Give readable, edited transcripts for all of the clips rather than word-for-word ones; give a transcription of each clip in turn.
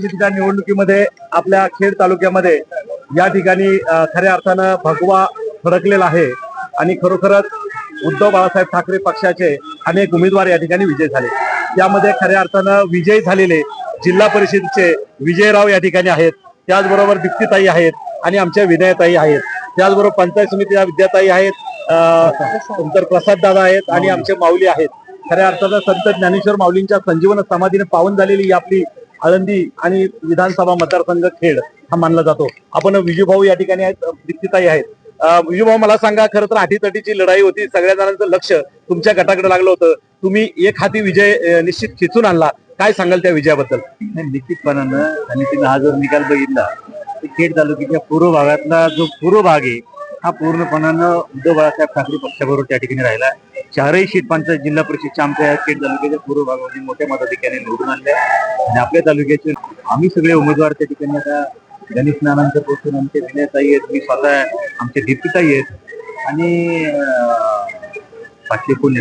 परिषदेच्या निवडणुकीमध्ये आपल्या खेड तालुक्यामध्ये या ठिकाणी खऱ्या अर्थानं भगवा फडकलेला आहे आणि खरोखरच उद्धव बाळासाहेब ठाकरे पक्षाचे अनेक उमेदवार या ठिकाणी विजयी झाले। त्यामध्ये खऱ्या अर्थानं विजयी झालेले जिल्हा परिषदेचे विजयराव या ठिकाणी आहेत, त्याचबरोबर दीप्तीताई आहेत आणि आमच्या विनयताई आहेत, त्याचबरोबर पंचायत समितीच्या विद्याताई आहेत, नंतर प्रसाद दादा आहेत आणि आमचे माऊली आहेत। खऱ्या अर्थानं संत ज्ञानेश्वर माऊलींच्या संजीवन समाधीने पावन झालेली ही आपली आळंदी आणि विधानसभा मतदारसंघ खेड हा मानला जातो। आपण विजूभाऊ या ठिकाणी आहेत, दीप्तीताई आहेत। विजूभाऊ, मला सांगा, खरं तर अटीतटीची लढाई होती, सगळ्या जणांचं लक्ष तुमच्या गटाकडे लागलं होतं, तुम्ही एक हाती विजय निश्चित खेचून आणला, काय सांगाल त्या विजयाबद्दल? निश्चितपणानं आणि तुम्ही हा जर निकाल बघितला खेड तालुक्याच्या पूर्व भागातला जो पूर्व भाग आहे हा पूर्णपणानं उद्धव बाळासाहेब ठाकरे पक्षाबरोबर त्या ठिकाणी राहिला। चारही सीट पंचायत जिल्हा परिषदच्या आमच्या खेड तालुक्याच्या पूर्व भागामध्ये मोठ्या मताधिक्याने निवडून आणल्या आणि आपल्या तालुक्याचे आम्ही सगळे उमेदवार त्या ठिकाणी आता गणेश नानांच्या पोचून आमचे विनयताई आहेत, मी स्वतः आमचे दीप्तीताई आहेत आणि बाकी कोण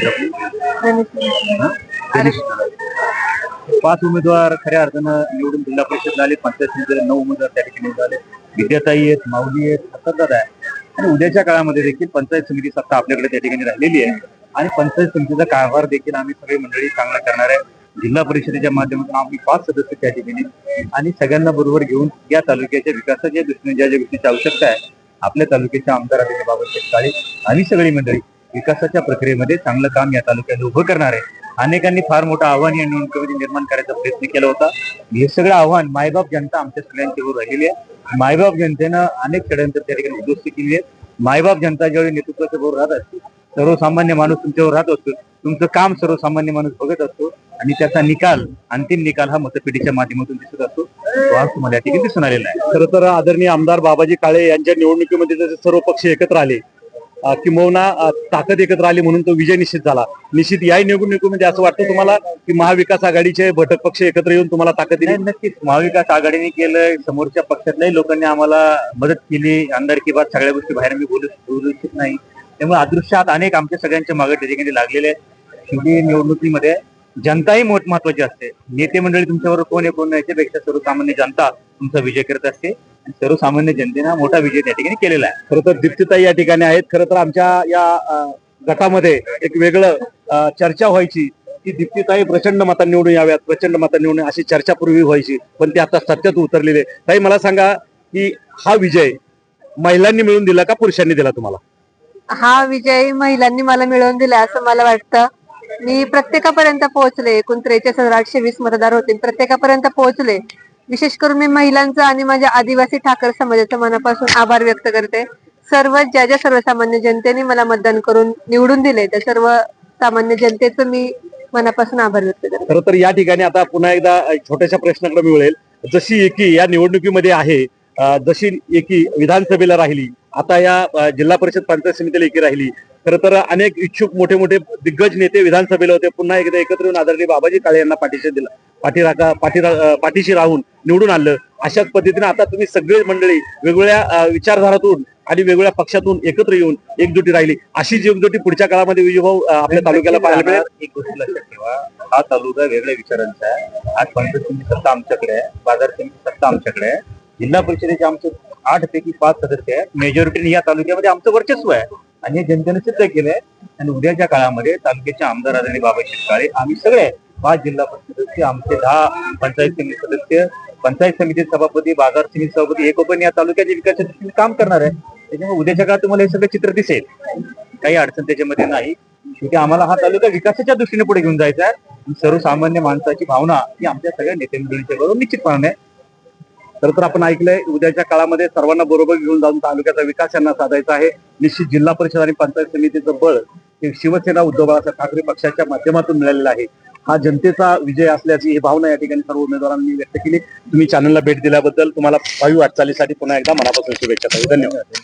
पाच उमेदवार खऱ्या अर्थानं निवडून जिल्हा परिषदला आले। पंचायत समितीला 9 उमेदवार त्या ठिकाणी निवडून आले। विद्याताई आहेत, माऊली आहेत, प्रसाद आहे आणि उद्याच्या काळामध्ये देखील पंचायत समिती सत्ता आपल्याकडे त्या ठिकाणी राहिलेली आहे आणि पंचायत समितीचा कारभार देखील आम्ही सगळी मंडळी चांगला करणार आहे। जिल्हा परिषदेच्या माध्यमातून आम्ही 5 सदस्य त्या ठिकाणी आणि सगळ्यांना बरोबर घेऊन या तालुक्याच्या विकासाच्या दृष्टीने ज्या ज्या गोष्टीची आवश्यकता आहे आपल्या तालुक्याच्या आमदार बाबासाहेब काळे आणि सगळी मंडळी विकासाच्या प्रक्रियेमध्ये चांगलं काम या तालुक्याला उभं करणार आहे। अनेकांनी फार मोठं आव्हान या निवडणुकीमध्ये निर्माण करायचा प्रयत्न केला होता। हे सगळं आव्हान मायबाप जनता आमच्या सगळ्यांच्यावर राहिलेली आहे। मायबाप जनतेनं अनेक षडयंत्र त्या ठिकाणी उद्ध्वस्त केली आहे। मायबाप जनता ज्यावेळी नेतृत्वाच्या बरोबर राहत असते, सर्वसामान्य माणूस तुमच्यावर राहत असतो, तुमचं काम सर्वसामान्य माणूस बघत असतो आणि त्याचा निकाल, अंतिम निकाल हा मतपेटीच्या माध्यमातून दिसत असतो, तो आज तुम्हाला या ठिकाणी दिसून आलेला आहे। खरं तर आदरणीय आमदार बाबाजी काळे यांच्या निवडणुकीमध्ये जसे सर्व पक्ष एकत्र आले, किंबहुना ताकद एकत्र आली म्हणून तो विजय निश्चित झाला। निश्चित या निवडणुकीमध्ये असं वाटतं तुम्हाला की महाविकास आघाडीचे घटक पक्ष एकत्र येऊन तुम्हाला ताकद दिली? नक्कीच महाविकास आघाडीने केलं, समोरच्या पक्षातल्याही लोकांनी आम्हाला मदत केली। आमदारकी बात सगळ्या गोष्टी बाहेर मी बोलू इच्छित नाही, त्यामुळे अदृश्यात अनेक आमच्या सगळ्यांच्या मागे त्या ठिकाणी लागलेले आहेत। शेवटी निवडणुकीमध्ये जनताही महत्वाची असते। नेते मंडळी तुमच्यावर कोण आहे कोण नाही याच्यापेक्षा सर्वसामान्य जनता तुमचा विजय करत असते। सर्वसामान्य जनतेनं मोठा विजय त्या ठिकाणी केलेला आहे। खरं तर दीप्तीताई या ठिकाणी आहेत। खरं तर आमच्या या गटामध्ये एक वेगळं चर्चा व्हायची की दीप्तीताई प्रचंड मतांनी निवडून याव्यात, प्रचंड मतांनी निवडून, अशी चर्चा पूर्वी व्हायची, पण ते आता सत्यात उतरलेले। ताई, मला सांगा की हा विजय महिलांनी मिळून दिला का पुरुषांनी दिला तुम्हाला? हा विजय महिलांनी मला मिळवून दिला असं मला वाटतं। मी प्रत्येकापर्यंत पोहोचले, एकूण 43,820 मतदार होते, प्रत्येकापर्यंत पोहोचले। विशेष करून मी महिलांचा आणि माझ्या आदिवासी ठाकर समाजाचा मनापासून आभार व्यक्त करते। ज्या सर्वसामान्य जनतेने मला मतदान करून निवडून दिले त्या सर्व सामान्य जनतेचं मी मनापासून आभार व्यक्त करते। खरं तर या ठिकाणी आता पुन्हा एकदा छोट्याशा प्रश्नाकडे मी वळेल। जशी एकी या निवडणुकीमध्ये आहे, जशी एकी विधानसभेला राहिली, आता या जिल्हा परिषद पंचायत समितीला एकी राहिली, खरं तर अनेक इच्छुक मोठे मोठे दिग्गज नेते विधानसभेला होते, पुन्हा एकदा एकत्र येऊन आदरणीय बाबाजी काळे यांना पाठीशी राहून निवडून आणलं। अशाच पद्धतीने आता तुम्ही सगळे मंडळी वेगवेगळ्या विचारधारातून आणि वेगवेगळ्या पक्षातून एकत्र येऊन एकजुटी राहिली, अशीच एकजुटी पुढच्या काळामध्ये विजयभाऊ आपल्या तालुक्याला पाहायला मिळेल? एक गोष्ट लक्षात ठेवा, हा तालुका वेगळ्या विचारांचा आहे। आज पंचायत समिती सत्ता आमच्याकडे आहे, बाजार समिती सत्ता आमच्याकडे आहे, जिल्हा परिषदेचे आमचे 8 पैकी 5 सदस्य आहेत। मेजॉरिटीने या तालुक्यामध्ये आमचं वर्चस्व आहे आणि हे जनतेने सिद्ध केलंय आणि उद्याच्या काळामध्ये तालुक्याचे आमदार आदरणीय बाबासाहेब काळे, आम्ही सगळे 5 जिल्हा परिषद सदस्य, आमचे 10 पंचायत समिती सदस्य, पंचायत समिती सभापती, बाजार समिती सभापती एकोपण या तालुक्याच्या विकासाच्या दृष्टीने काम करणार आहे। त्याच्यामुळे उद्याच्या काळात तुम्हाला हे सगळं चित्र दिसेल, काही अडचण त्याच्यामध्ये नाही। शेवटी आम्हाला हा तालुका विकासाच्या दृष्टीने पुढे घेऊन जायचा आहे। सर्वसामान्य माणसाची भावना ही आमच्या सगळ्या नेते मंडळींच्या बरोबर निश्चितपणे आहे। खरं तर आपण ऐकलंय, उद्याच्या काळामध्ये सर्वांना बरोबर घेऊन जाऊन तालुक्याचा विकास यांना साधायचा आहे। निश्चित जिल्हा परिषद आणि पंचायत समितीचं बळ हे शिवसेना उद्धव बाळासाहेब ठाकरे पक्षाच्या माध्यमातून मिळालेला आहे। हा जनतेचा विजय असल्याची ही भावना या ठिकाणी सर्व उमेदवारांनी व्यक्त केली। तुम्ही चॅनलला भेट दिल्याबद्दल तुम्हाला भावी वाटचालीसाठी पुन्हा एकदा मनापासून शुभेच्छा। धन्यवाद।